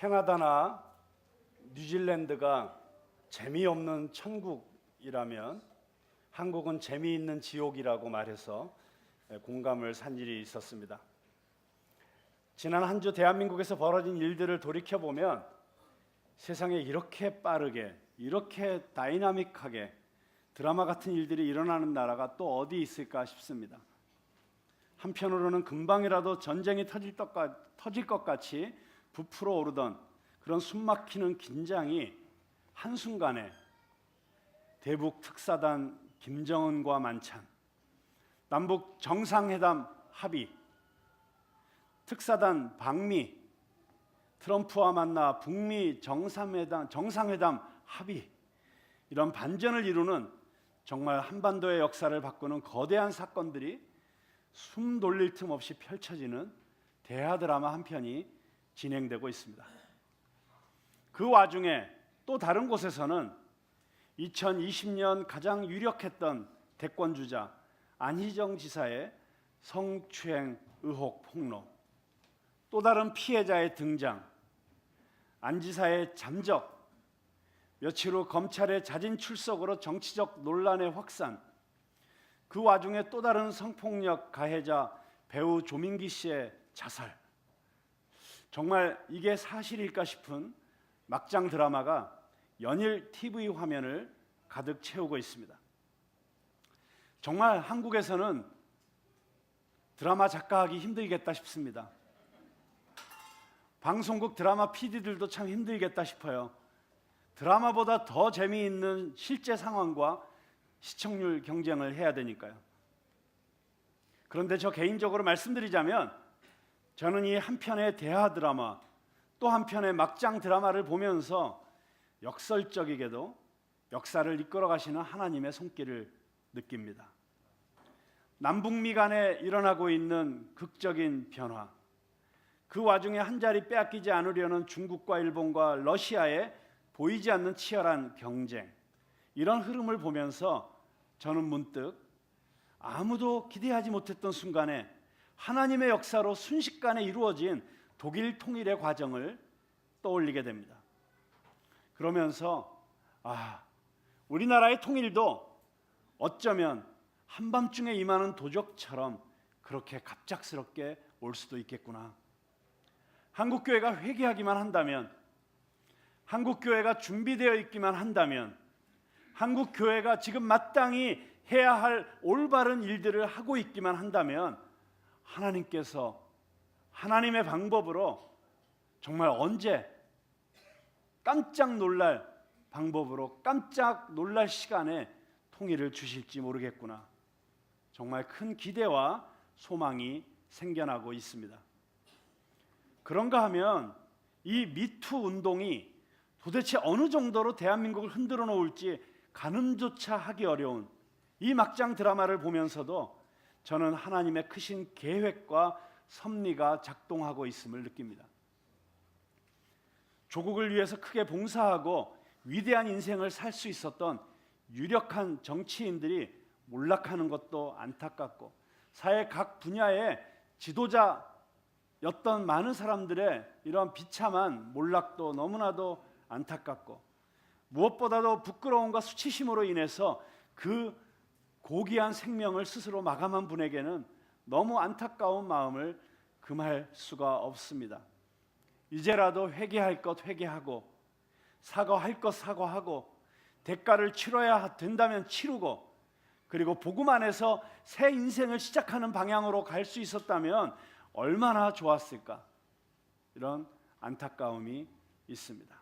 캐나다나 뉴질랜드가 재미없는 천국이라면 한국은 재미있는 지옥이라고 말해서 공감을 산 일이 있었습니다. 지난 한 주 대한민국에서 벌어진 일들을 돌이켜보면 세상에 이렇게 빠르게, 이렇게 다이나믹하게 드라마 같은 일들이 일어나는 나라가 또 어디 있을까 싶습니다. 한편으로는 금방이라도 전쟁이 터질 것 같이 부풀어 오르던 그런 숨막히는 긴장이 한순간에 대북 특사단 김정은과 만찬, 남북 정상회담 합의, 특사단 방미, 트럼프와 만나 북미 정상회담 합의, 이런 반전을 이루는 정말 한반도의 역사를 바꾸는 거대한 사건들이 숨 돌릴 틈 없이 펼쳐지는 대하 드라마 한 편이 진행되고 있습니다. 그 와중에 또 다른 곳에서는 2020년 가장 유력했던 대권주자 안희정 지사의 성추행 의혹 폭로, 또 다른 피해자의 등장, 안 지사의 잠적, 며칠 후 검찰의 자진 출석으로 정치적 논란의 확산, 그 와중에 또 다른 성폭력 가해자 배우 조민기 씨의 자살, 정말 이게 사실일까 싶은 막장 드라마가 연일 TV 화면을 가득 채우고 있습니다. 정말 한국에서는 드라마 작가하기 힘들겠다 싶습니다. 방송국 드라마 PD들도 참 힘들겠다 싶어요. 드라마보다 더 재미있는 실제 상황과 시청률 경쟁을 해야 되니까요. 그런데 저 개인적으로 말씀드리자면 저는 이 한편의 대하 드라마, 또 한편의 막장 드라마를 보면서 역설적이게도 역사를 이끌어 가시는 하나님의 손길을 느낍니다. 남북미 간에 일어나고 있는 극적인 변화, 그 와중에 한 자리 빼앗기지 않으려는 중국과 일본과 러시아의 보이지 않는 치열한 경쟁, 이런 흐름을 보면서 저는 문득 아무도 기대하지 못했던 순간에 하나님의 역사로 순식간에 이루어진 독일 통일의 과정을 떠올리게 됩니다. 그러면서 우리나라의 통일도 어쩌면 한밤중에 임하는 도적처럼 그렇게 갑작스럽게 올 수도 있겠구나. 한국교회가 회개하기만 한다면, 한국교회가 준비되어 있기만 한다면, 한국교회가 지금 마땅히 해야 할 올바른 일들을 하고 있기만 한다면 하나님께서 하나님의 방법으로 정말 언제 깜짝 놀랄 방법으로 깜짝 놀랄 시간에 통일을 주실지 모르겠구나. 정말 큰 기대와 소망이 생겨나고 있습니다. 그런가 하면 이 미투 운동이 도대체 어느 정도로 대한민국을 흔들어 놓을지 가늠조차 하기 어려운 이 막장 드라마를 보면서도 저는 하나님의 크신 계획과 섭리가 작동하고 있음을 느낍니다. 조국을 위해서 크게 봉사하고 위대한 인생을 살 수 있었던 유력한 정치인들이 몰락하는 것도 안타깝고, 사회 각 분야의 지도자였던 많은 사람들의 이런 비참한 몰락도 너무나도 안타깝고, 무엇보다도 부끄러움과 수치심으로 인해서 그 고귀한 생명을 스스로 마감한 분에게는 너무 안타까운 마음을 금할 수가 없습니다. 이제라도 회개할 것 회개하고, 사과할 것 사과하고, 대가를 치러야 된다면 치르고, 그리고 복음 안에서 새 인생을 시작하는 방향으로 갈 수 있었다면 얼마나 좋았을까, 이런 안타까움이 있습니다.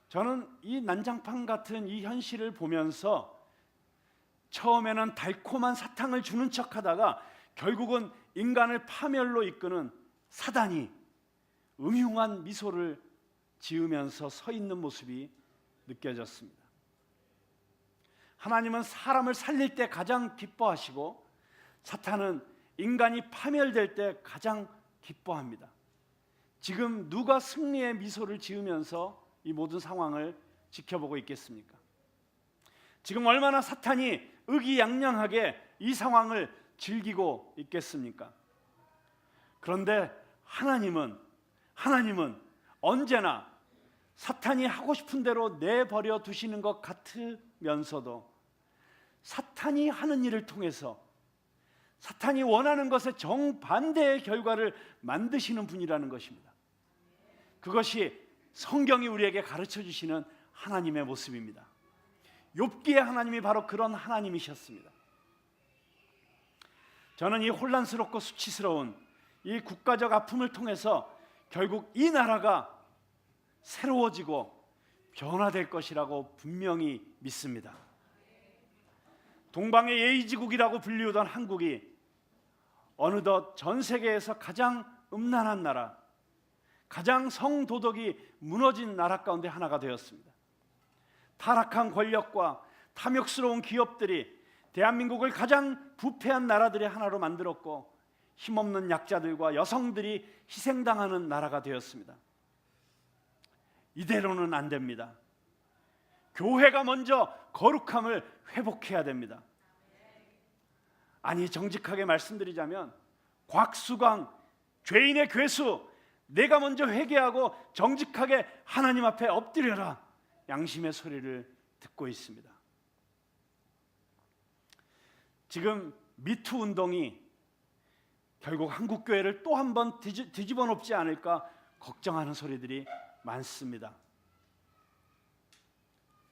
저는 이 난장판 같은 이 현실을 보면서 처음에는 달콤한 사탕을 주는 척하다가 결국은 인간을 파멸로 이끄는 사단이 음흉한 미소를 지으면서 서 있는 모습이 느껴졌습니다. 하나님은 사람을 살릴 때 가장 기뻐하시고, 사탄은 인간이 파멸될 때 가장 기뻐합니다. 지금 누가 승리의 미소를 지으면서 이 모든 상황을 지켜보고 있겠습니까? 지금 얼마나 사탄이 의기양양하게 이 상황을 즐기고 있겠습니까? 그런데 하나님은 언제나 사탄이 하고 싶은 대로 내버려 두시는 것 같으면서도 사탄이 하는 일을 통해서 사탄이 원하는 것의 정반대의 결과를 만드시는 분이라는 것입니다. 그것이 성경이 우리에게 가르쳐 주시는 하나님의 모습입니다. 욥기의 하나님이 바로 그런 하나님이셨습니다. 저는 이 혼란스럽고 수치스러운 이 국가적 아픔을 통해서 결국 이 나라가 새로워지고 변화될 것이라고 분명히 믿습니다. 동방의 예의지국이라고 불리우던 한국이 어느덧 전 세계에서 가장 음란한 나라, 가장 성도덕이 무너진 나라 가운데 하나가 되었습니다. 타락한 권력과 탐욕스러운 기업들이 대한민국을 가장 부패한 나라들의 하나로 만들었고 힘없는 약자들과 여성들이 희생당하는 나라가 되었습니다. 이대로는 안 됩니다. 교회가 먼저 거룩함을 회복해야 됩니다. 아니, 정직하게 말씀드리자면 곽수광, 죄인의 괴수, 내가 먼저 회개하고 정직하게 하나님 앞에 엎드려라, 양심의 소리를 듣고 있습니다. 지금 미투 운동이 결국 한국 교회를 또 한 번 뒤집어 놓지 않을까 걱정하는 소리들이 많습니다.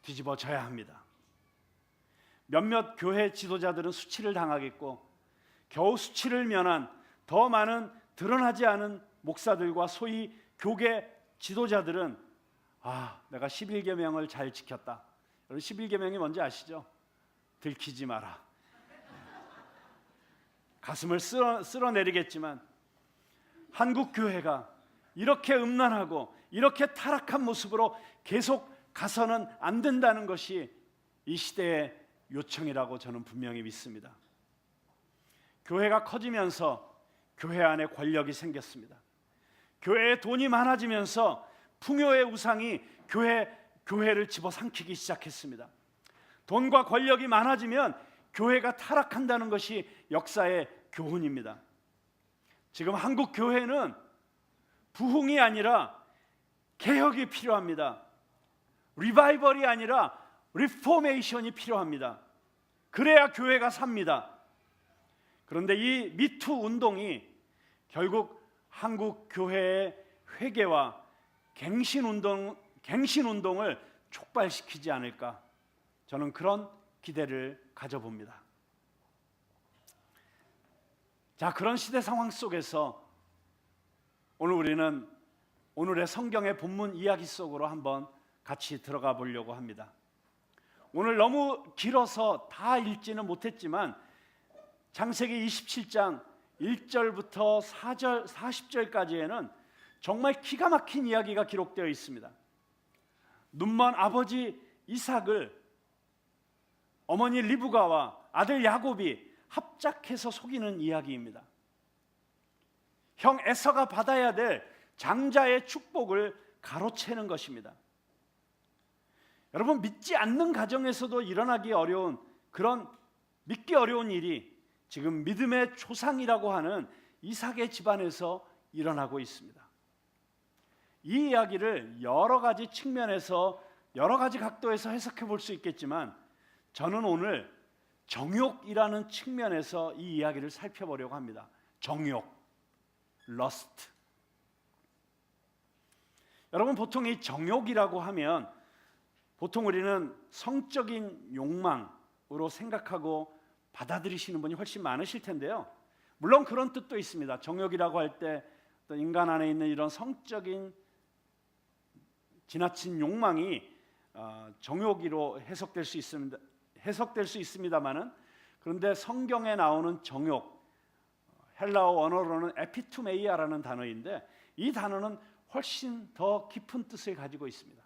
뒤집어져야 합니다. 몇몇 교회 지도자들은 수치를 당하겠고 겨우 수치를 면한 더 많은 드러나지 않은 목사들과 소위 교계 지도자들은 내가 11계명을 잘 지켰다. 여러분 11계명이 뭔지 아시죠? 들키지 마라. 가슴을 쓸어내리겠지만 한국 교회가 이렇게 음란하고 이렇게 타락한 모습으로 계속 가서는 안 된다는 것이 이 시대의 요청이라고 저는 분명히 믿습니다. 교회가 커지면서 교회 안에 권력이 생겼습니다. 교회에 돈이 많아지면서 풍요의 우상이 교회를 집어삼키기 시작했습니다. 돈과 권력이 많아지면 교회가 타락한다는 것이 역사의 교훈입니다. 지금 한국 교회는 부흥이 아니라 개혁이 필요합니다. 리바이벌이 아니라 리포메이션이 필요합니다. 그래야 교회가 삽니다. 그런데 이 미투 운동이 결국 한국 교회의 회개와 갱신 운동을 촉발시키지 않을까, 저는 그런 기대를 가져봅니다. 자, 그런 시대 상황 속에서 오늘 우리는 오늘의 성경의 본문 이야기 속으로 한번 같이 들어가 보려고 합니다. 오늘 너무 길어서 다 읽지는 못했지만 창세기 27장 1절부터 4절, 40절까지에는 정말 기가 막힌 이야기가 기록되어 있습니다. 눈먼 아버지 이삭을 어머니 리브가와 아들 야곱이 합작해서 속이는 이야기입니다. 형 에서가 받아야 될 장자의 축복을 가로채는 것입니다. 여러분, 믿지 않는 가정에서도 일어나기 어려운 그런 믿기 어려운 일이 지금 믿음의 조상이라고 하는 이삭의 집안에서 일어나고 있습니다. 이 이야기를 여러 가지 측면에서 여러 가지 각도에서 해석해 볼 수 있겠지만 저는 오늘 정욕이라는 측면에서 이 이야기를 살펴보려고 합니다. 정욕, 러스트. 여러분, 보통 이 정욕이라고 하면 보통 우리는 성적인 욕망으로 생각하고 받아들이시는 분이 훨씬 많으실 텐데요. 물론 그런 뜻도 있습니다. 정욕이라고 할 때 인간 안에 있는 이런 성적인 지나친 욕망이 정욕으로 해석될 수 있습니다만은, 그런데 성경에 나오는 정욕, 헬라어 원어로는 에피투메이아라는 단어인데 이 단어는 훨씬 더 깊은 뜻을 가지고 있습니다.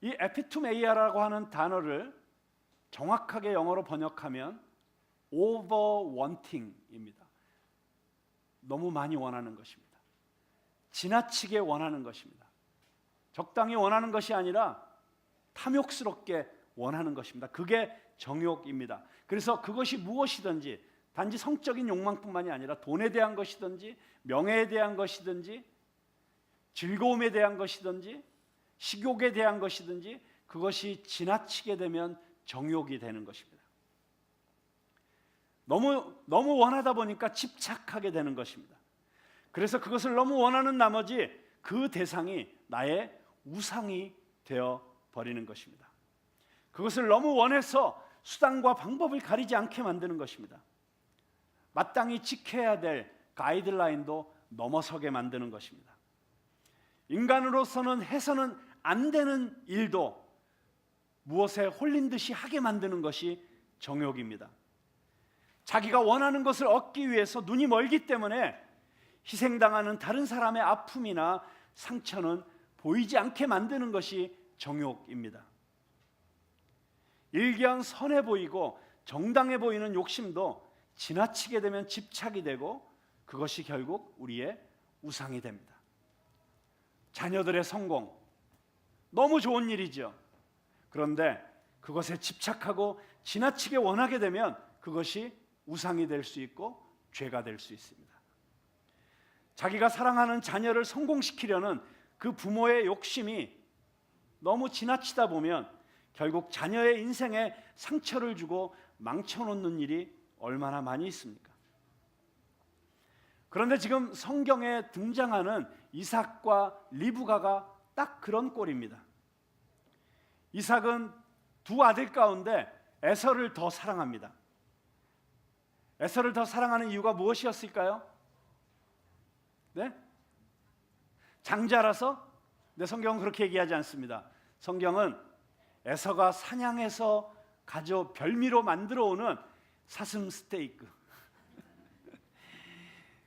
이 에피투메이아라고 하는 단어를 정확하게 영어로 번역하면 overwanting입니다. 너무 많이 원하는 것입니다. 지나치게 원하는 것입니다. 적당히 원하는 것이 아니라 탐욕스럽게 원하는 것입니다. 그게 정욕입니다. 그래서 그것이 무엇이든지 단지 성적인 욕망뿐만이 아니라 돈에 대한 것이든지 명예에 대한 것이든지 즐거움에 대한 것이든지 식욕에 대한 것이든지 그것이 지나치게 되면 정욕이 되는 것입니다. 너무 원하다 보니까 집착하게 되는 것입니다. 그래서 그것을 너무 원하는 나머지 그 대상이 나의 우상이 되어 버리는 것입니다. 그것을 너무 원해서 수단과 방법을 가리지 않게 만드는 것입니다. 마땅히 지켜야 될 가이드라인도 넘어서게 만드는 것입니다. 인간으로서는 해서는 안 되는 일도 무엇에 홀린 듯이 하게 만드는 것이 정욕입니다. 자기가 원하는 것을 얻기 위해서 눈이 멀기 때문에 희생당하는 다른 사람의 아픔이나 상처는 보이지 않게 만드는 것이 정욕입니다. 일견 선해 보이고 정당해 보이는 욕심도 지나치게 되면 집착이 되고 그것이 결국 우리의 우상이 됩니다. 자녀들의 성공, 너무 좋은 일이죠. 그런데 그것에 집착하고 지나치게 원하게 되면 그것이 우상이 될 수 있고 죄가 될 수 있습니다. 자기가 사랑하는 자녀를 성공시키려는 그 부모의 욕심이 너무 지나치다 보면 결국 자녀의 인생에 상처를 주고 망쳐놓는 일이 얼마나 많이 있습니까? 그런데 지금 성경에 등장하는 이삭과 리브가가 딱 그런 꼴입니다. 이삭은 두 아들 가운데 에서를 더 사랑합니다. 에서를 더 사랑하는 이유가 무엇이었을까요? 네? 장자라서? 네, 성경은 그렇게 얘기하지 않습니다. 성경은 에서가 사냥해서 별미로 만들어 오는 사슴 스테이크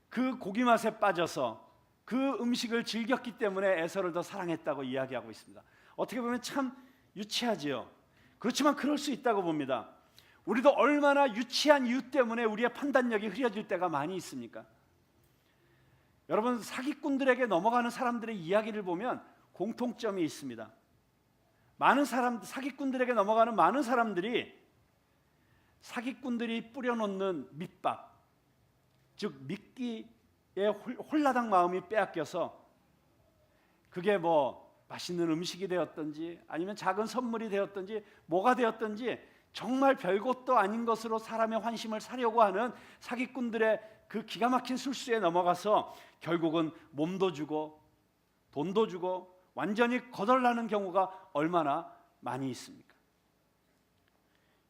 그 고기 맛에 빠져서 그 음식을 즐겼기 때문에 에서를 더 사랑했다고 이야기하고 있습니다. 어떻게 보면 참 유치하지요. 그렇지만 그럴 수 있다고 봅니다. 우리도 얼마나 유치한 이유 때문에 우리의 판단력이 흐려질 때가 많이 있습니까? 여러분, 사기꾼들에게 넘어가는 사람들의 이야기를 보면 공통점이 있습니다. 사기꾼들에게 넘어가는 많은 사람들이 사기꾼들이 뿌려놓는 밑밥, 즉 미끼의 홀라당 마음이 빼앗겨서 그게 맛있는 음식이 되었든지 아니면 작은 선물이 되었든지 뭐가 되었든지 정말 별것도 아닌 것으로 사람의 환심을 사려고 하는 사기꾼들의 그 기가 막힌 술수에 넘어가서 결국은 몸도 주고 돈도 주고 완전히 거덜나는 경우가 얼마나 많이 있습니까?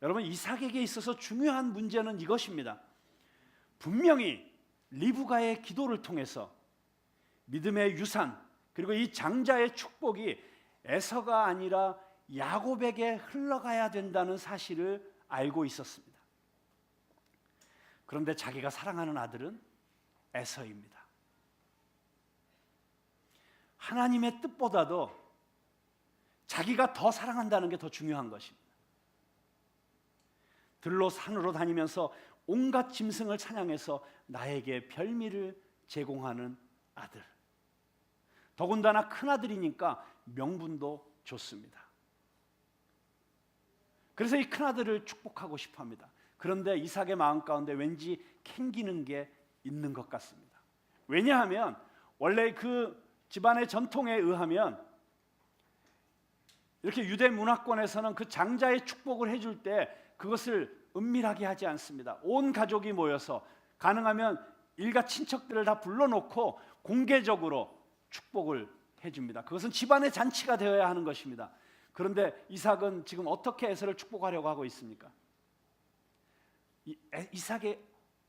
여러분, 이삭에게 있어서 중요한 문제는 이것입니다. 분명히 리브가의 기도를 통해서 믿음의 유산 그리고 이 장자의 축복이 에서가 아니라 야곱에게 흘러가야 된다는 사실을 알고 있었습니다. 그런데 자기가 사랑하는 아들은 에서입니다. 하나님의 뜻보다도 자기가 더 사랑한다는 게 더 중요한 것입니다. 들로 산으로 다니면서 온갖 짐승을 사냥해서 나에게 별미를 제공하는 아들. 더군다나 큰아들이니까 명분도 좋습니다. 그래서 이 큰아들을 축복하고 싶어합니다. 그런데 이삭의 마음 가운데 왠지 캥기는 게 있는 것 같습니다. 왜냐하면 원래 그 집안의 전통에 의하면 이렇게 유대 문화권에서는 그 장자의 축복을 해줄 때 그것을 은밀하게 하지 않습니다. 온 가족이 모여서 가능하면 일가 친척들을 다 불러놓고 공개적으로 축복을 해줍니다. 그것은 집안의 잔치가 되어야 하는 것입니다. 그런데 이삭은 지금 어떻게 에서를 축복하려고 하고 있습니까?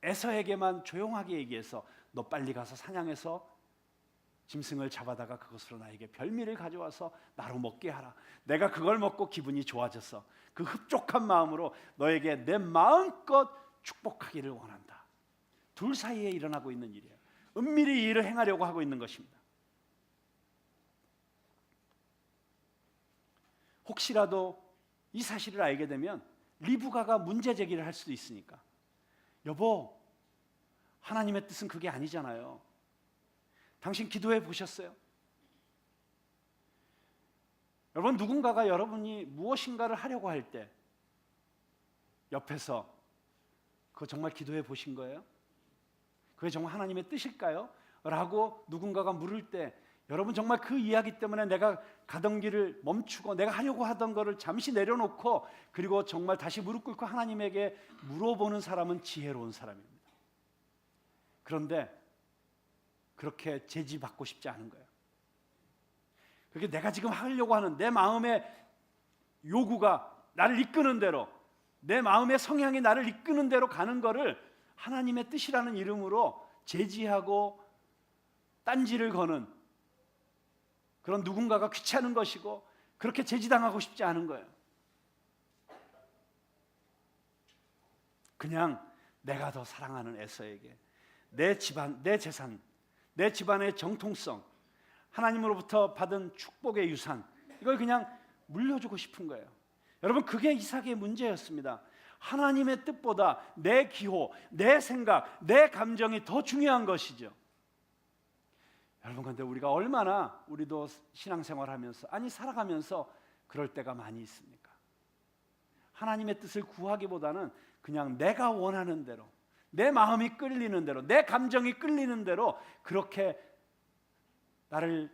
에서에게만 조용하게 얘기해서 너 빨리 가서 사냥해서 짐승을 잡아다가 그것으로 나에게 별미를 가져와서 나로 먹게 하라. 내가 그걸 먹고 기분이 좋아져서 그 흡족한 마음으로 너에게 내 마음껏 축복하기를 원한다. 둘 사이에 일어나고 있는 일이에요. 은밀히 이 일을 행하려고 하고 있는 것입니다. 혹시라도 이 사실을 알게 되면 리브가가 문제 제기를 할 수도 있으니까, 여보, 하나님의 뜻은 그게 아니잖아요. 당신 기도해 보셨어요? 여러분, 누군가가 여러분이 무엇인가를 하려고 할 때 옆에서 그거 정말 기도해 보신 거예요? 그게 정말 하나님의 뜻일까요? 라고 누군가가 물을 때 여러분 정말 그 이야기 때문에 내가 가던 길을 멈추고 내가 하려고 하던 거를 잠시 내려놓고 그리고 정말 다시 무릎 꿇고 하나님에게 물어보는 사람은 지혜로운 사람입니다. 그런데 그렇게 제지받고 싶지 않은 거예요. 그게 내가 지금 하려고 하는 내 마음의 요구가 나를 이끄는 대로, 내 마음의 성향이 나를 이끄는 대로 가는 거를 하나님의 뜻이라는 이름으로 제지하고 딴지를 거는 그런 누군가가 귀찮은 것이고 그렇게 제지당하고 싶지 않은 거예요. 그냥 내가 더 사랑하는 에서에게 내 집안, 내 재산, 내 집안의 정통성, 하나님으로부터 받은 축복의 유산, 이걸 그냥 물려주고 싶은 거예요. 여러분, 그게 이삭의 문제였습니다. 하나님의 뜻보다 내 기호, 내 생각, 내 감정이 더 중요한 것이죠. 여러분, 근데 우리가 얼마나 우리도 신앙생활하면서, 아니 살아가면서 그럴 때가 많이 있습니까? 하나님의 뜻을 구하기보다는 그냥 내가 원하는 대로, 내 마음이 끌리는 대로, 내 감정이 끌리는 대로 그렇게 나를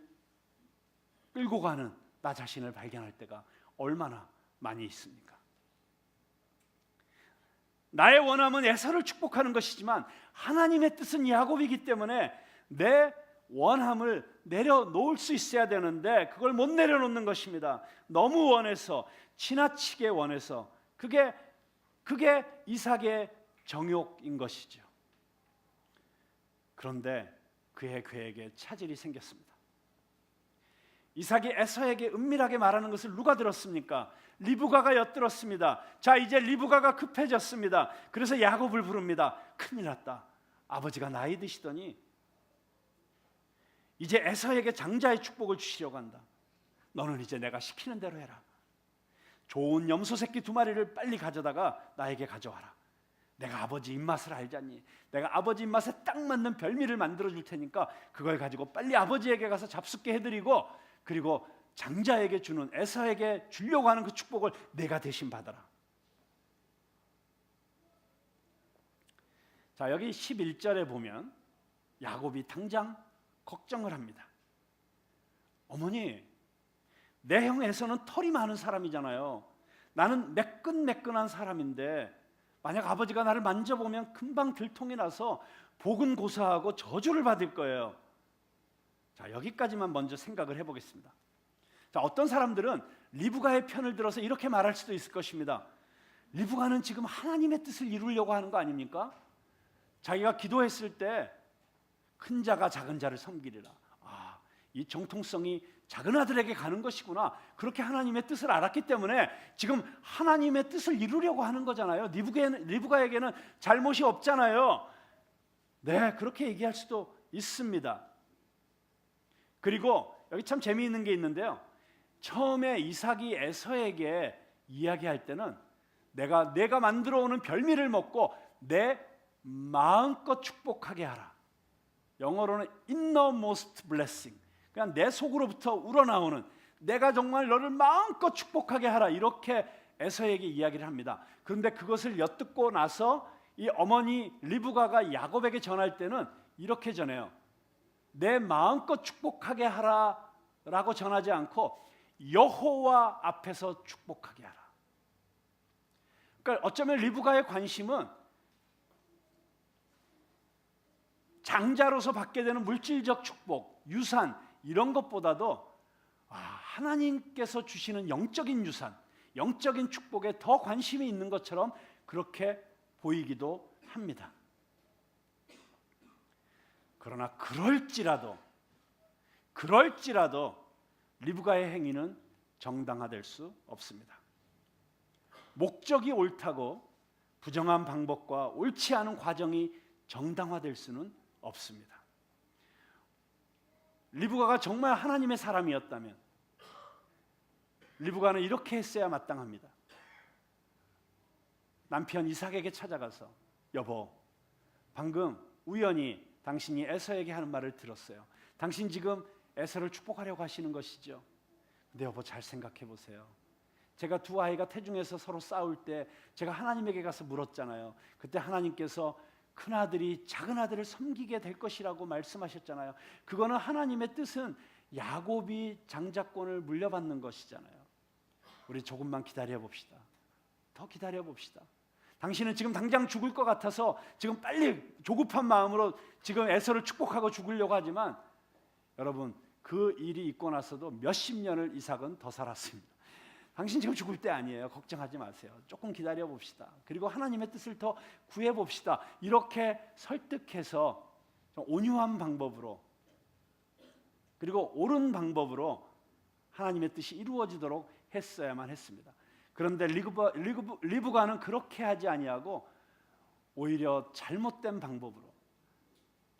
끌고 가는 나 자신을 발견할 때가 얼마나 많이 있습니까? 나의 원함은 에서를 축복하는 것이지만 하나님의 뜻은 야곱이기 때문에 내 원함을 내려놓을 수 있어야 되는데 그걸 못 내려놓는 것입니다. 너무 원해서, 지나치게 원해서, 그게 이삭의 정욕인 것이죠. 그런데 그의 계획에 차질이 생겼습니다. 이삭이 에서에게 은밀하게 말하는 것을 누가 들었습니까? 리브가가 엿들었습니다. 자, 이제 리브가가 급해졌습니다. 그래서 야곱을 부릅니다. 큰일 났다. 아버지가 나이 드시더니 이제 에서에게 장자의 축복을 주시려고 한다. 너는 이제 내가 시키는 대로 해라. 좋은 염소 새끼 2마리를 빨리 가져다가 나에게 가져와라. 내가 아버지 입맛을 알잖니. 내가 아버지 입맛에 딱 맞는 별미를 만들어 줄 테니까 그걸 가지고 빨리 아버지에게 가서 잡숫게 해드리고, 그리고 장자에게 주는, 에서에게 주려고 하는 그 축복을 내가 대신 받아라. 자, 여기 11절에 보면 야곱이 당장 걱정을 합니다. 어머니, 내 형 에서는 털이 많은 사람이잖아요. 나는 매끈매끈한 사람인데 만약 아버지가 나를 만져보면 금방 들통이 나서 복은 고사하고 저주를 받을 거예요. 자, 여기까지만 먼저 생각을 해보겠습니다. 자, 어떤 사람들은 리브가의 편을 들어서 이렇게 말할 수도 있을 것입니다. 리브가는 지금 하나님의 뜻을 이루려고 하는 거 아닙니까? 자기가 기도했을 때 큰 자가 작은 자를 섬기리라. 아, 이 정통성이 작은 아들에게 가는 것이구나. 그렇게 하나님의 뜻을 알았기 때문에 지금 하나님의 뜻을 이루려고 하는 거잖아요. 리브가에게는 잘못이 없잖아요. 네, 그렇게 얘기할 수도 있습니다. 그리고 여기 참 재미있는 게 있는데요. 처음에 이삭이 에서에게 이야기할 때는 내가 만들어 오는 별미를 먹고 내 마음껏 축복하게 하라. 영어로는 innermost blessing, 그냥 내 속으로부터 우러나오는, 내가 정말 너를 마음껏 축복하게 하라, 이렇게 에서에게 이야기를 합니다. 그런데 그것을 엿듣고 나서 이 어머니 리브가가 야곱에게 전할 때는 이렇게 전해요. 내 마음껏 축복하게 하라 라고 전하지 않고 여호와 앞에서 축복하게 하라. 그러니까 어쩌면 리브가의 관심은 장자로서 받게 되는 물질적 축복, 유산, 이런 것보다도 하나님께서 주시는 영적인 유산, 영적인 축복에 더 관심이 있는 것처럼 그렇게 보이기도 합니다. 그러나 그럴지라도 리브가의 행위는 정당화될 수 없습니다. 목적이 옳다고 부정한 방법과 옳지 않은 과정이 정당화될 수는 없습니다. 리브가가 정말 하나님의 사람이었다면 리브가는 이렇게 했어야 마땅합니다. 남편 이삭에게 찾아가서 여보, 방금 우연히 당신이 에서에게 하는 말을 들었어요. 당신 지금 에서를 축복하려고 하시는 것이죠. 근데 여보, 잘 생각해 보세요. 제가 2 아이가 태중에서 서로 싸울 때 제가 하나님에게 가서 물었잖아요. 그때 하나님께서 큰아들이 작은아들을 섬기게 될 것이라고 말씀하셨잖아요. 그거는 하나님의 뜻은 야곱이 장자권을 물려받는 것이잖아요. 우리 조금만 기다려 봅시다. 더 기다려 봅시다. 당신은 지금 당장 죽을 것 같아서 지금 빨리 조급한 마음으로 지금 에서를 축복하고 죽으려고 하지만 여러분, 그 일이 있고 나서도 몇십 년을 이삭은 더 살았습니다. 당신 지금 죽을 때 아니에요. 걱정하지 마세요. 조금 기다려 봅시다. 그리고 하나님의 뜻을 더 구해 봅시다. 이렇게 설득해서 온유한 방법으로, 그리고 옳은 방법으로 하나님의 뜻이 이루어지도록 했어야만 했습니다. 그런데 리브가는 그렇게 하지 아니하고 오히려 잘못된 방법으로,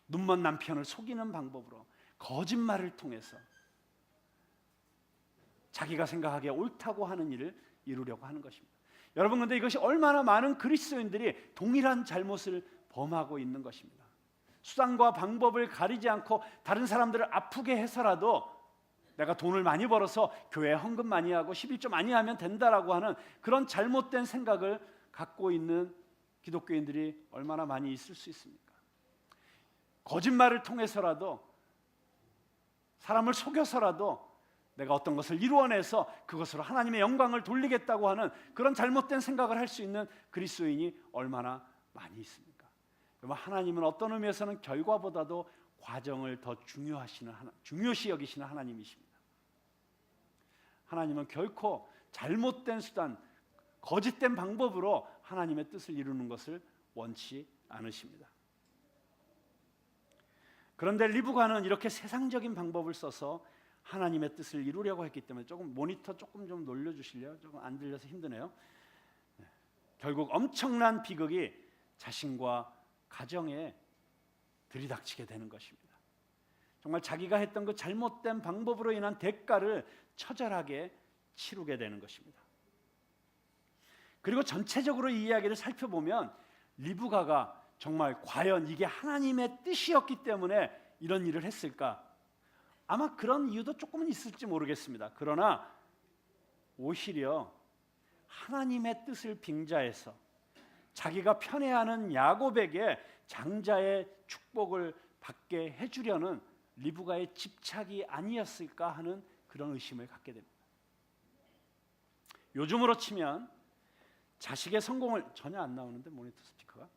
눈먼 남편을 속이는 방법으로, 거짓말을 통해서 자기가 생각하기에 옳다고 하는 일을 이루려고 하는 것입니다. 여러분, 그런데 이것이 얼마나 많은 그리스도인들이 동일한 잘못을 범하고 있는 것입니다. 수단과 방법을 가리지 않고 다른 사람들을 아프게 해서라도 내가 돈을 많이 벌어서 교회에 헌금 많이 하고 11조 많이 하면 된다라고 하는 그런 잘못된 생각을 갖고 있는 기독교인들이 얼마나 많이 있을 수 있습니까? 거짓말을 통해서라도, 사람을 속여서라도 내가 어떤 것을 이루어내서 그것으로 하나님의 영광을 돌리겠다고 하는 그런 잘못된 생각을 할 수 있는 그리스도인이 얼마나 많이 있습니까? 여러분, 하나님은 어떤 의미에서는 결과보다도 과정을 더 중요시 여기시는 하나님이십니다. 하나님은 결코 잘못된 수단, 거짓된 방법으로 하나님의 뜻을 이루는 것을 원치 않으십니다. 그런데 리브가는 이렇게 세상적인 방법을 써서 하나님의 뜻을 이루려고 했기 때문에, 조금 모니터 조금 좀 놀려주실래요? 조금 안 들려서 힘드네요. 결국 엄청난 비극이 자신과 가정에 들이닥치게 되는 것입니다. 정말 자기가 했던 그 잘못된 방법으로 인한 대가를 처절하게 치르게 되는 것입니다. 그리고 전체적으로 이 이야기를 살펴보면 리브가가 정말 과연 이게 하나님의 뜻이었기 때문에 이런 일을 했을까? 아마 그런 이유도 조금은 있을지 모르겠습니다. 그러나 오히려 하나님의 뜻을 빙자해서 자기가 편애하는 야곱에게 장자의 축복을 받게 해주려는 리브가의 집착이 아니었을까 하는 그런 의심을 갖게 됩니다. 요즘으로 치면 자식의 성공을, 전혀 안 나오는데 모니터 스피커가,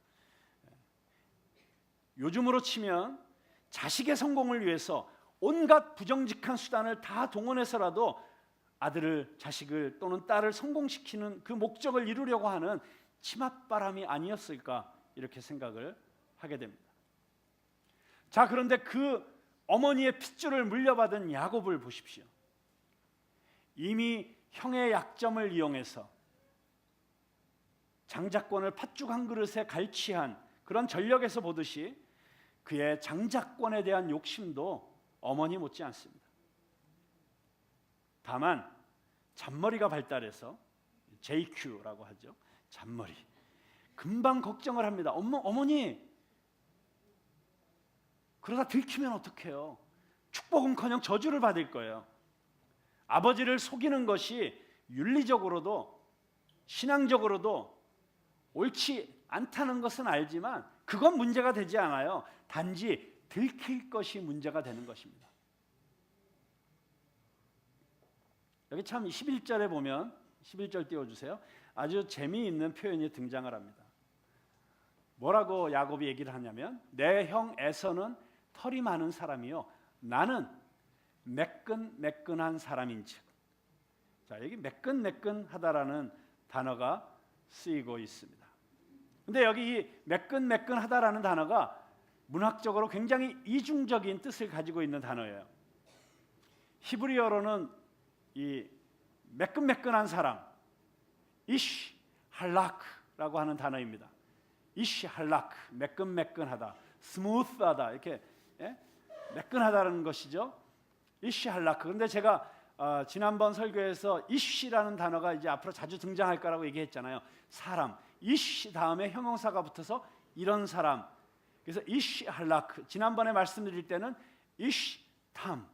요즘으로 치면 자식의 성공을 위해서 온갖 부정직한 수단을 다 동원해서라도 아들을, 자식을 또는 딸을 성공시키는 그 목적을 이루려고 하는 치맛바람이 아니었을까, 이렇게 생각을 하게 됩니다. 자, 그런데 그 어머니의 핏줄을 물려받은 야곱을 보십시오. 이미 형의 약점을 이용해서 장자권을 팥죽 한 그릇에 갈취한 그런 전력에서 보듯이 그의 장자권에 대한 욕심도 어머니 못지 않습니다. 다만 잔머리가 발달해서 JQ라고 하죠. 잔머리. 금방 걱정을 합니다. 어머니, 그러다 들키면 어떡해요? 축복은커녕 저주를 받을 거예요. 아버지를 속이는 것이 윤리적으로도 신앙적으로도 옳지 않다는 것은 알지만 그건 문제가 되지 않아요. 단지 들킬 것이 문제가 되는 것입니다. 여기 참 11절에 보면, 11절 띄워주세요. 아주 재미있는 표현이 등장을 합니다. 뭐라고 야곱이 얘기를 하냐면, 내 형 에서는 털이 많은 사람이요 나는 매끈매끈한 사람인즉. 자, 여기 매끈매끈하다라는 단어가 쓰이고 있습니다. 근데 여기 이 매끈매끈하다라는 단어가 문학적으로 굉장히 이중적인 뜻을 가지고 있는 단어예요. 히브리어로는 이 매끈매끈한 사람, 이쉬 할라크라고 하는 단어입니다. 이쉬 할라크, 매끈매끈하다, 스무스하다, 이렇게 매끈하다는 것이죠. 이쉬 할라크. 근데 제가 지난번 설교에서 이쉬라는 단어가 이제 앞으로 자주 등장할 거라고 얘기했잖아요. 사람, 이쉬 다음에 형용사가 붙어서 이런 사람. 그래서 이쉬 할라크. 지난번에 말씀드릴 때는 이쉬 탐.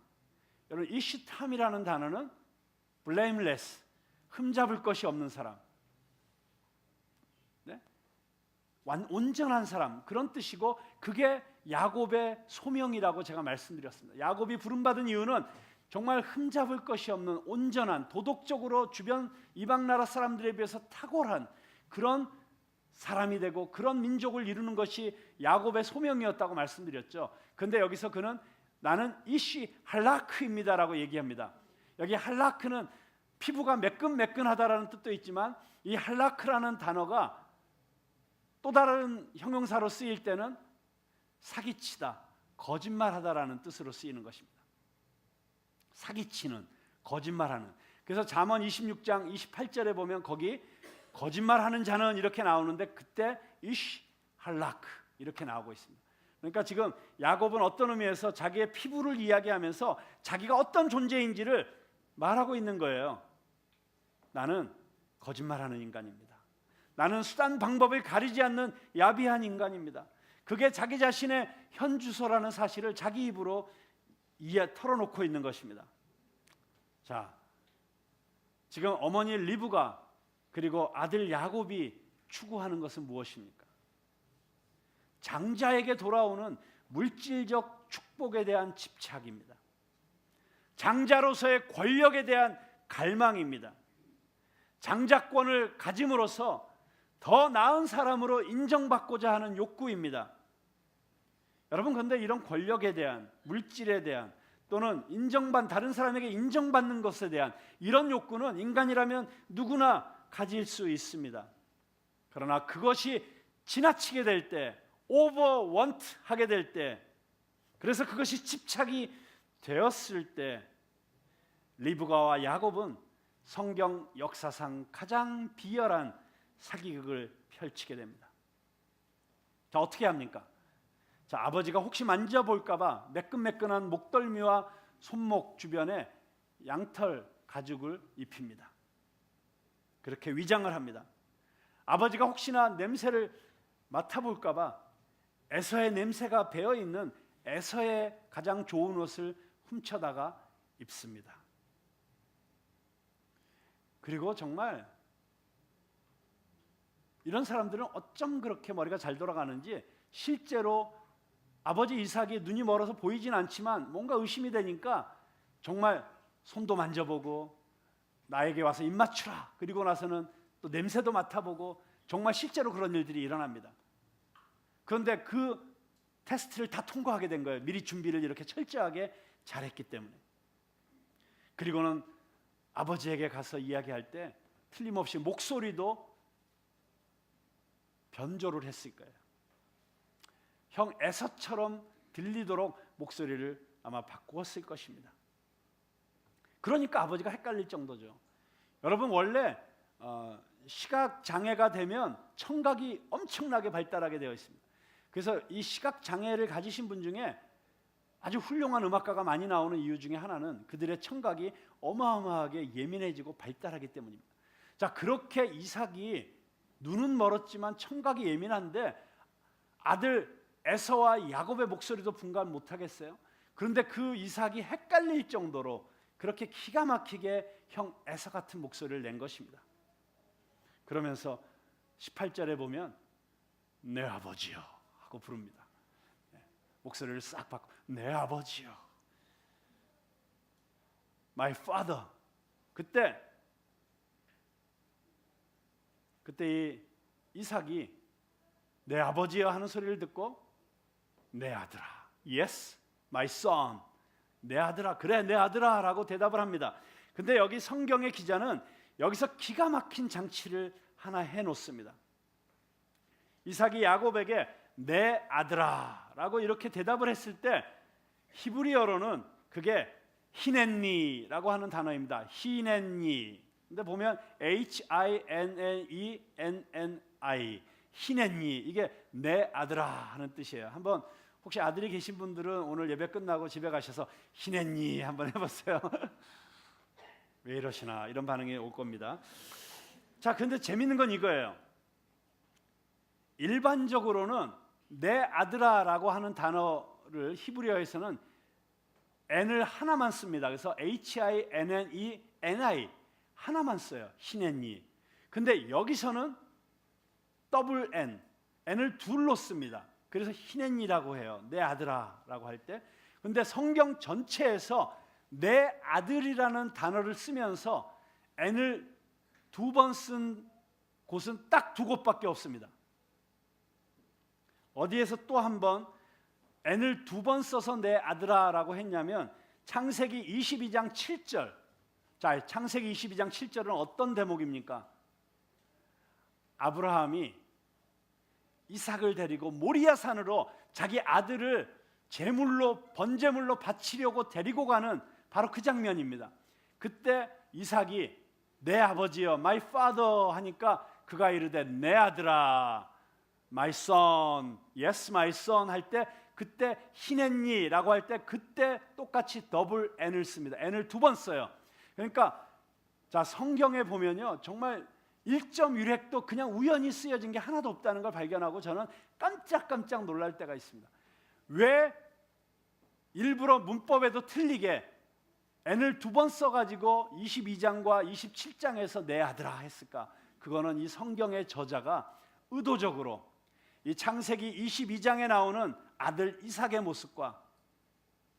여러분, 이쉬 탐이라는 단어는 blameless, 흠잡을 것이 없는 사람, 네? 온전한 사람, 그런 뜻이고, 그게 야곱의 소명이라고 제가 말씀드렸습니다. 야곱이 부름받은 이유는 정말 흠잡을 것이 없는 온전한, 도덕적으로 주변 이방 나라 사람들에 비해서 탁월한 그런 사람이 되고 그런 민족을 이루는 것이 야곱의 소명이었다고 말씀드렸죠. 근데 여기서 그는 나는 이시 할라크입니다라고 얘기합니다. 여기 할라크는 피부가 매끈매끈하다라는 뜻도 있지만 이 할라크라는 단어가 또 다른 형용사로 쓰일 때는 사기치다, 거짓말하다라는 뜻으로 쓰이는 것입니다. 사기치는, 거짓말하는. 그래서 잠언 26장 28절에 보면 거기 거짓말하는 자는 이렇게 나오는데 그때 이시 할라크 이렇게 나오고 있습니다. 그러니까 지금 야곱은 어떤 의미에서 자기의 피부를 이야기하면서 자기가 어떤 존재인지를 말하고 있는 거예요. 나는 거짓말하는 인간입니다. 나는 수단 방법을 가리지 않는 야비한 인간입니다. 그게 자기 자신의 현 주소라는 사실을 자기 입으로 털어놓고 있는 것입니다. 자, 지금 어머니 리브가 그리고 아들 야곱이 추구하는 것은 무엇입니까? 장자에게 돌아오는 물질적 축복에 대한 집착입니다. 장자로서의 권력에 대한 갈망입니다. 장자권을 가짐으로써 더 나은 사람으로 인정받고자 하는 욕구입니다. 여러분, 그런데 이런 권력에 대한, 물질에 대한 또는 다른 사람에게 인정받는 것에 대한 이런 욕구는 인간이라면 누구나 가질 수 있습니다. 그러나 그것이 지나치게 될 때, 오버원트 하게 될 때, 그래서 그것이 집착이 되었을 때 리브가와 야곱은 성경 역사상 가장 비열한 사기극을 펼치게 됩니다. 자, 어떻게 합니까? 자, 아버지가 혹시 만져볼까 봐 매끈매끈한 목덜미와 손목 주변에 양털 가죽을 입힙니다. 그렇게 위장을 합니다. 아버지가 혹시나 냄새를 맡아볼까 봐 에서의 냄새가 배어있는 에서의 가장 좋은 옷을 훔쳐다가 입습니다. 그리고 정말 이런 사람들은 어쩜 그렇게 머리가 잘 돌아가는지 실제로 아버지 이삭이 눈이 멀어서 보이진 않지만 뭔가 의심이 되니까 정말 손도 만져보고 나에게 와서 입 맞추라, 그리고 나서는 또 냄새도 맡아보고 정말 실제로 그런 일들이 일어납니다. 그런데 그 테스트를 다 통과하게 된 거예요. 미리 준비를 이렇게 철저하게 잘했기 때문에. 그리고는 아버지에게 가서 이야기할 때 틀림없이 목소리도 변조를 했을 거예요. 형 에서처럼 들리도록 목소리를 아마 바꾸었을 것입니다. 그러니까 아버지가 헷갈릴 정도죠. 여러분, 원래 시각 장애가 되면 청각이 엄청나게 발달하게 되어 있습니다. 그래서 이 시각 장애를 가지신 분 중에 아주 훌륭한 음악가가 많이 나오는 이유 중에 하나는 그들의 청각이 어마어마하게 예민해지고 발달하기 때문입니다. 자, 그렇게 이삭이 눈은 멀었지만 청각이 예민한데 아들 에서와 야곱의 목소리도 분간 못하겠어요? 그런데 그 이삭이 헷갈릴 정도로 그렇게 기가 막히게 형 에서 같은 목소리를 낸 것입니다. 그러면서 18절에 보면 내 아버지요 하고 부릅니다. 목소리를 싹 바꿔 내 아버지요, my father. 그때 이 이삭이 내 아버지요 하는 소리를 듣고 내 아들아, yes, my son, 내 아들아, 그래 내 아들아 라고 대답을 합니다. 근데 여기 성경의 기자는 여기서 기가 막힌 장치를 하나 해놓습니다. 이삭이 야곱에게 내 아들아 라고 이렇게 대답을 했을 때 히브리어로는 그게 히넨니라고 하는 단어입니다. 히넨니. 근데 보면 H-I-N-N-E-N-N-I, 히넨니, 이게 내 아들아 하는 뜻이에요. 한번 혹시 아들이 계신 분들은 오늘 예배 끝나고 집에 가셔서 히넨니 한번 해보세요. 왜 이러시나 이런 반응이 올 겁니다. 자, 근데 재밌는 건 이거예요. 일반적으로는 내 아들아라고 하는 단어를 히브리어에서는 n을 하나만 씁니다. 그래서 H-I-N-N-E-N-I 하나만 써요. 히넨니. 근데 여기서는 더블 N, N을 둘로 씁니다. 그래서 히넨니라고 해요. 내 아들아라고 할 때. 근데 성경 전체에서 내 아들이라는 단어를 쓰면서 n을 2번 쓴 곳은 딱 2곳밖에 없습니다. 어디에서 또 한 번 n을 2번 써서 내 아들아라고 했냐면 창세기 22장 7절. 자, 창세기 22장 7절은 어떤 대목입니까? 아브라함이 이삭을 데리고 모리아 산으로 자기 아들을 제물로 번제물로 바치려고 데리고 가는 바로 그 장면입니다. 그때 이삭이 내 아버지여, my father 하니까 그가 이르되 내 아들아, my son, yes my son 할 때 그때 희냈니라고 할 때 그때 똑같이 더블 n을 씁니다. n을 2번 써요. 그러니까 자, 성경에 보면요 정말 1점 유렉도 그냥 우연히 쓰여진 게 하나도 없다는 걸 발견하고 저는 깜짝깜짝 놀랄 때가 있습니다. 왜 일부러 문법에도 틀리게 n을 2번 써가지고 22장과 27장에서 내 아들아 했을까? 그거는 이 성경의 저자가 의도적으로 이 창세기 22장에 나오는 아들 이삭의 모습과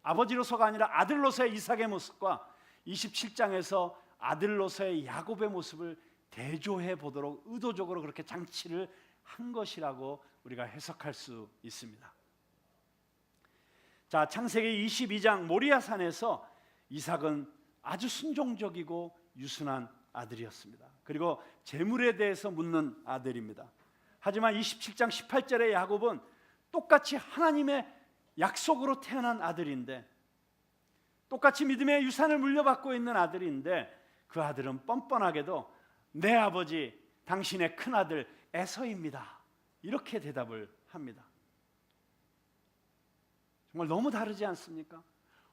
아버지로서가 아니라 아들로서의 이삭의 모습과 27장에서 아들로서의 야곱의 모습을 대조해 보도록 의도적으로 그렇게 장치를 한 것이라고 우리가 해석할 수 있습니다. 자, 창세기 22장 모리아산에서 이삭은 아주 순종적이고 유순한 아들이었습니다. 그리고 재물에 대해서 묻는 아들입니다. 하지만 27장 18절의 야곱은 똑같이 하나님의 약속으로 태어난 아들인데 똑같이 믿음의 유산을 물려받고 있는 아들인데 그 아들은 뻔뻔하게도 내 아버지 당신의 큰아들 에서입니다 이렇게 대답을 합니다. 정말 너무 다르지 않습니까?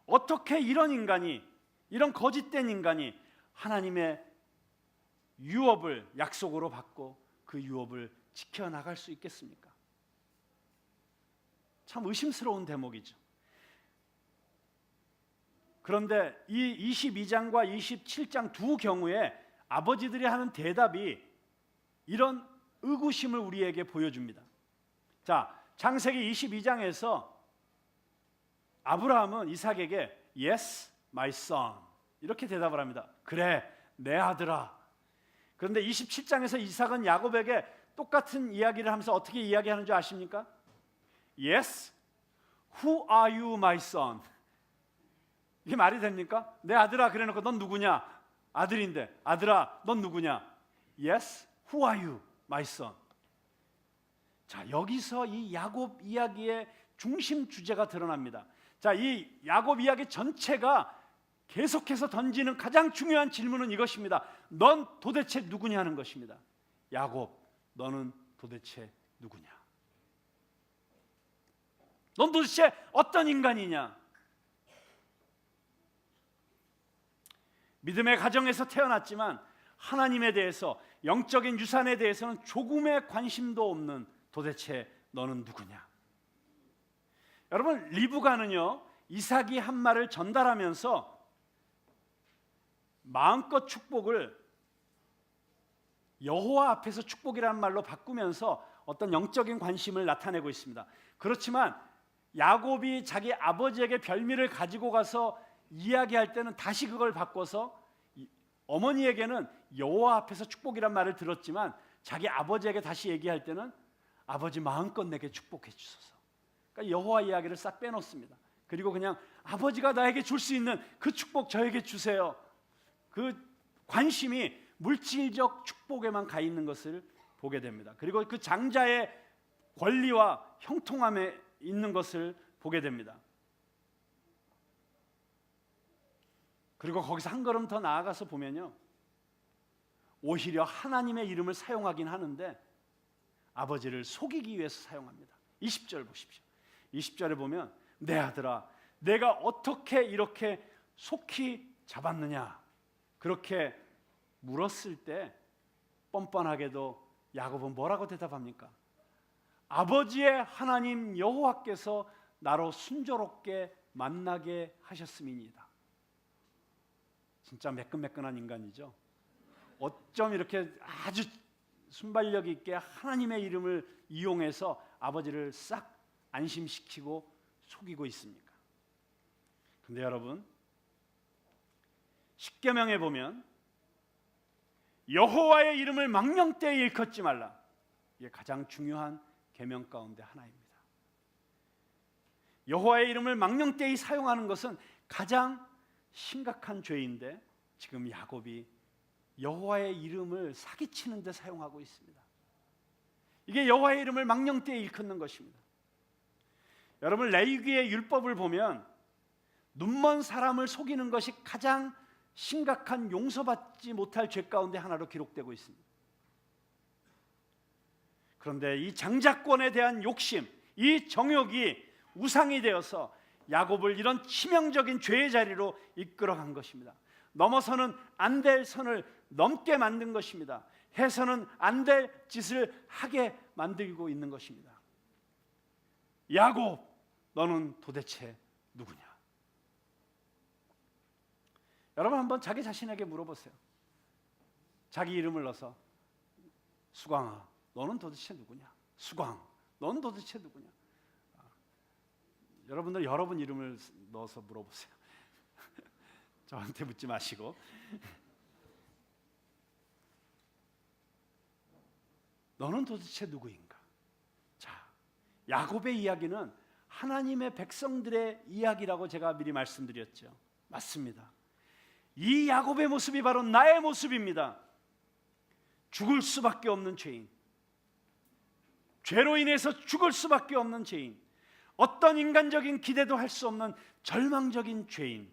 어떻게 이런 인간이, 이런 거짓된 인간이 하나님의 유업을 약속으로 받고 그 유업을 지켜나갈 수 있겠습니까? 참 의심스러운 대목이죠. 그런데 이 22장과 27장 두 경우에 아버지들이 하는 대답이 이런 의구심을 우리에게 보여줍니다. 자, 창세기 22장에서 아브라함은 이삭에게 Yes, my son 이렇게 대답을 합니다. 그래, 내 아들아. 그런데 27장에서 이삭은 야곱에게 똑같은 이야기를 하면서 어떻게 이야기하는 줄 아십니까? Yes, who are you, my son? 이게 말이 됩니까? 내 아들아 그래놓고 넌 누구냐? 아들인데 아들아 넌 누구냐? Yes, who are you, my son? 자, 여기서 이 야곱 이야기의 중심 주제가 드러납니다. 자, 이 야곱 이야기 전체가 계속해서 던지는 가장 중요한 질문은 이것입니다. 넌 도대체 누구냐는 것입니다. 야곱, 너는 도대체 누구냐? 넌 도대체 어떤 인간이냐? 믿음의 가정에서 태어났지만 하나님에 대해서, 영적인 유산에 대해서는 조금의 관심도 없는 도대체 너는 누구냐? 여러분, 리브가는요 이삭이 한 말을 전달하면서 마음껏 축복을 여호와 앞에서 축복이라는 말로 바꾸면서 어떤 영적인 관심을 나타내고 있습니다. 그렇지만 야곱이 자기 아버지에게 별미를 가지고 가서 이야기할 때는 다시 그걸 바꿔서 어머니에게는 여호와 앞에서 축복이란 말을 들었지만 자기 아버지에게 다시 얘기할 때는 아버지 마음껏 내게 축복해 주소서. 그러니까 여호와 이야기를 싹 빼놓습니다. 그리고 그냥 아버지가 나에게 줄 수 있는 그 축복 저에게 주세요. 그 관심이 물질적 축복에만 가 있는 것을 보게 됩니다. 그리고 그 장자의 권리와 형통함에 있는 것을 보게 됩니다. 그리고 거기서 한 걸음 더 나아가서 보면요, 오히려 하나님의 이름을 사용하긴 하는데 아버지를 속이기 위해서 사용합니다. 20절 보십시오. 20절에 보면 내 아들아 내가 어떻게 이렇게 속히 잡았느냐 그렇게 물었을 때 뻔뻔하게도 야곱은 뭐라고 대답합니까? 아버지의 하나님 여호와께서 나로 순조롭게 만나게 하셨음이니이다. 진짜 매끈매끈한 인간이죠. 어쩜 이렇게 아주 순발력 있게 하나님의 이름을 이용해서 아버지를 싹 안심시키고 속이고 있습니까? 근데 여러분, 십계명에 보면 여호와의 이름을 망령되이 일컫지 말라. 이게 가장 중요한 계명 가운데 하나입니다. 여호와의 이름을 망령되이 사용하는 것은 가장 심각한 죄인데 지금 야곱이 여호와의 이름을 사기치는 데 사용하고 있습니다. 이게 여호와의 이름을 망령되이 일컫는 것입니다. 여러분, 레위기의 율법을 보면 눈먼 사람을 속이는 것이 가장 심각한 용서받지 못할 죄 가운데 하나로 기록되고 있습니다. 그런데 이 장자권에 대한 욕심, 이 정욕이 우상이 되어서 야곱을 이런 치명적인 죄의 자리로 이끌어간 것입니다. 넘어서는 안 될 선을 넘게 만든 것입니다. 해서는 안 될 짓을 하게 만들고 있는 것입니다. 야곱, 너는 도대체 누구냐? 여러분, 한번 자기 자신에게 물어보세요. 자기 이름을 넣어서 수광아, 너는 도대체 누구냐? 수광, 너는 도대체 누구냐? 여러분들 여러분 이름을 넣어서 물어보세요. 저한테 묻지 마시고. 너는 도대체 누구인가? 자, 야곱의 이야기는 하나님의 백성들의 이야기라고 제가 미리 말씀드렸죠. 맞습니다. 이 야곱의 모습이 바로 나의 모습입니다. 죽을 수밖에 없는 죄인, 죄로 인해서 죽을 수밖에 없는 죄인, 어떤 인간적인 기대도 할 수 없는 절망적인 죄인,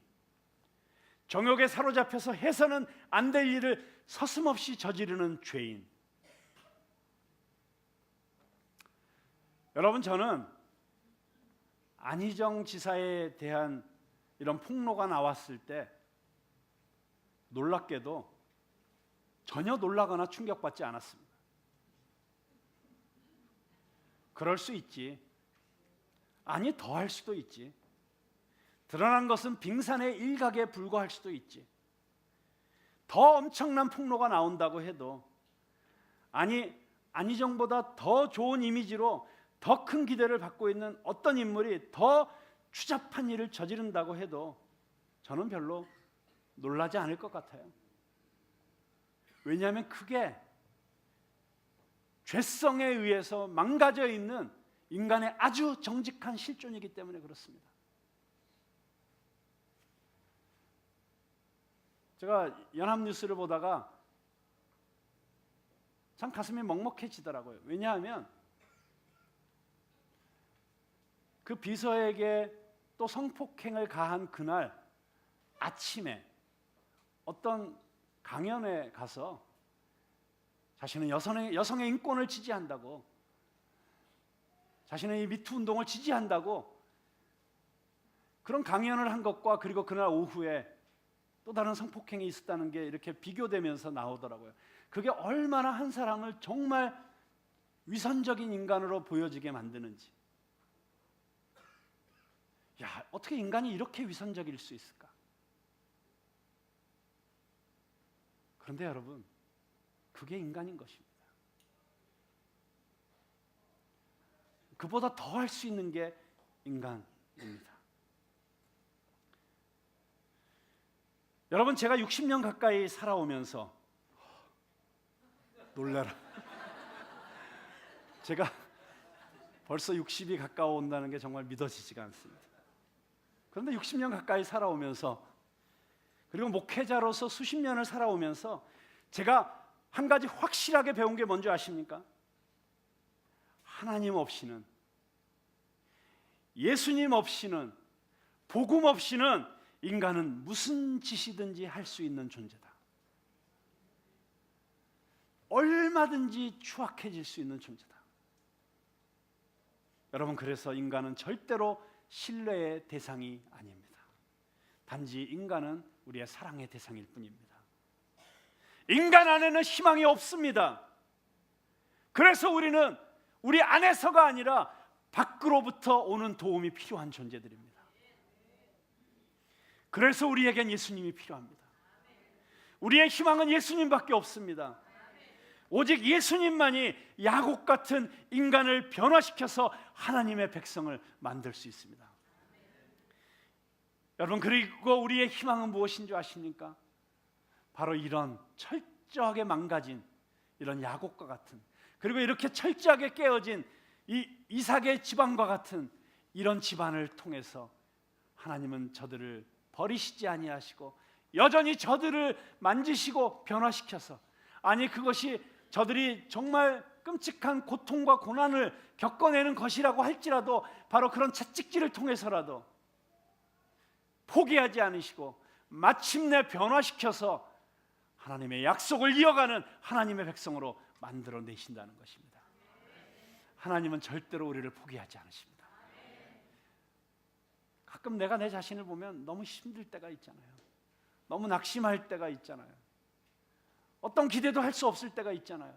정욕에 사로잡혀서 해서는 안 될 일을 서슴없이 저지르는 죄인. 여러분, 저는 안희정 지사에 대한 이런 폭로가 나왔을 때 놀랍게도 전혀 놀라거나 충격받지 않았습니다. 그럴 수 있지. 아니, 더 할 수도 있지. 드러난 것은 빙산의 일각에 불과할 수도 있지. 더 엄청난 폭로가 나온다고 해도, 아니, 안희정보다 더 좋은 이미지로 더 큰 기대를 받고 있는 어떤 인물이 더 추잡한 일을 저지른다고 해도 저는 별로 놀라지 않을 것 같아요. 왜냐하면 그게 죄성에 의해서 망가져 있는 인간의 아주 정직한 실존이기 때문에 그렇습니다. 제가 연합뉴스를 보다가 참 가슴이 먹먹해지더라고요. 왜냐하면 그 비서에게 또 성폭행을 가한 그날 아침에 어떤 강연에 가서 자신은 여성의 인권을 지지한다고, 자신은 이 미투 운동을 지지한다고 그런 강연을 한 것과, 그리고 그날 오후에 또 다른 성폭행이 있었다는 게 이렇게 비교되면서 나오더라고요. 그게 얼마나 한 사람을 정말 위선적인 인간으로 보여지게 만드는지. 야, 어떻게 인간이 이렇게 위선적일 수 있을까? 그런데 여러분, 그게 인간인 것입니다. 그보다 더 할 수 있는 게 인간입니다. 여러분, 제가 60년 가까이 살아오면서 놀라라. 제가 벌써 60이 가까워온다는 게 정말 믿어지지가 않습니다. 그런데 60년 가까이 살아오면서, 그리고 목회자로서 수십 년을 살아오면서 제가 한 가지 확실하게 배운 게 뭔지 아십니까? 하나님 없이는, 예수님 없이는, 복음 없이는 인간은 무슨 짓이든지 할 수 있는 존재다. 얼마든지 추악해질 수 있는 존재다. 여러분, 그래서 인간은 절대로 신뢰의 대상이 아닙니다. 단지 인간은 우리의 사랑의 대상일 뿐입니다. 인간 안에는 희망이 없습니다. 그래서 우리는 우리 안에서가 아니라 밖으로부터 오는 도움이 필요한 존재들입니다. 그래서 우리에겐 예수님이 필요합니다. 우리의 희망은 예수님밖에 없습니다. 오직 예수님만이 야곱 같은 인간을 변화시켜서 하나님의 백성을 만들 수 있습니다. 여러분, 그리고 우리의 희망은 무엇인 줄 아십니까? 바로 이런 철저하게 망가진 이런 야곱과 같은, 그리고 이렇게 철저하게 깨어진 이 이삭의 집안과 같은 이런 집안을 통해서 하나님은 저들을 버리시지 아니하시고 여전히 저들을 만지시고 변화시켜서, 아니 그것이 저들이 정말 끔찍한 고통과 고난을 겪어내는 것이라고 할지라도 바로 그런 채찍질을 통해서라도 포기하지 않으시고 마침내 변화시켜서 하나님의 약속을 이어가는 하나님의 백성으로 만들어내신다는 것입니다. 하나님은 절대로 우리를 포기하지 않으십니다. 가끔 내가 내 자신을 보면 너무 힘들 때가 있잖아요. 너무 낙심할 때가 있잖아요. 어떤 기대도 할 수 없을 때가 있잖아요.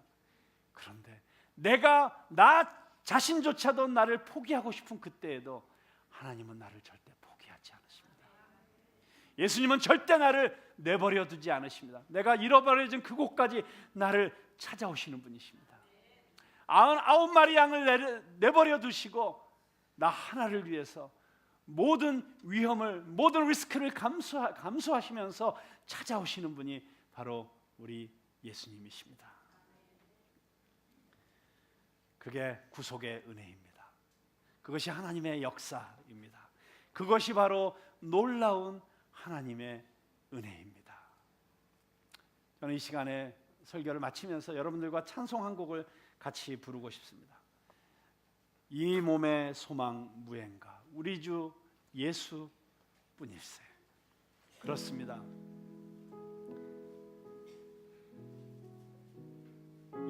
그런데 내가 나 자신조차도 나를 포기하고 싶은 그때에도 하나님은 나를 절대 포기하지 않으십니다. 예수님은 절대 나를 내버려 두지 않으십니다. 내가 잃어버려진 그곳까지 나를 찾아오시는 분이십니다. 99마리 양을 내버려 두시고 나 하나를 위해서 모든 위험을, 모든 리스크를 감수하시면서 찾아오시는 분이 바로 우리 예수님이십니다. 그게 구속의 은혜입니다. 그것이 하나님의 역사입니다. 그것이 바로 놀라운 하나님의 은혜입니다. 저는 이 시간에 설교를 마치면서 여러분들과 찬송 한 곡을 같이 부르고 싶습니다. 이 몸의 소망 무엔가, 우리 주 예수 뿐일세. 그렇습니다.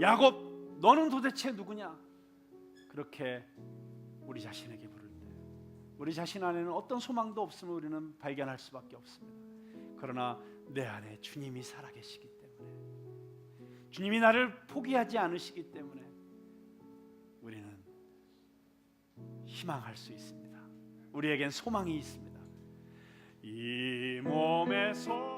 야곱, 너는 도대체 누구냐? 그렇게 우리 자신에게 부를 때 우리 자신 안에는 어떤 소망도 없음을 우리는 발견할 수밖에 없습니다. 그러나 내 안에 주님이 살아계시기 때문에, 주님이 나를 포기하지 않으시기 때문에 우리는 희망할 수 있습니다. 우리에겐 소망이 있습니다. 이 몸의 소망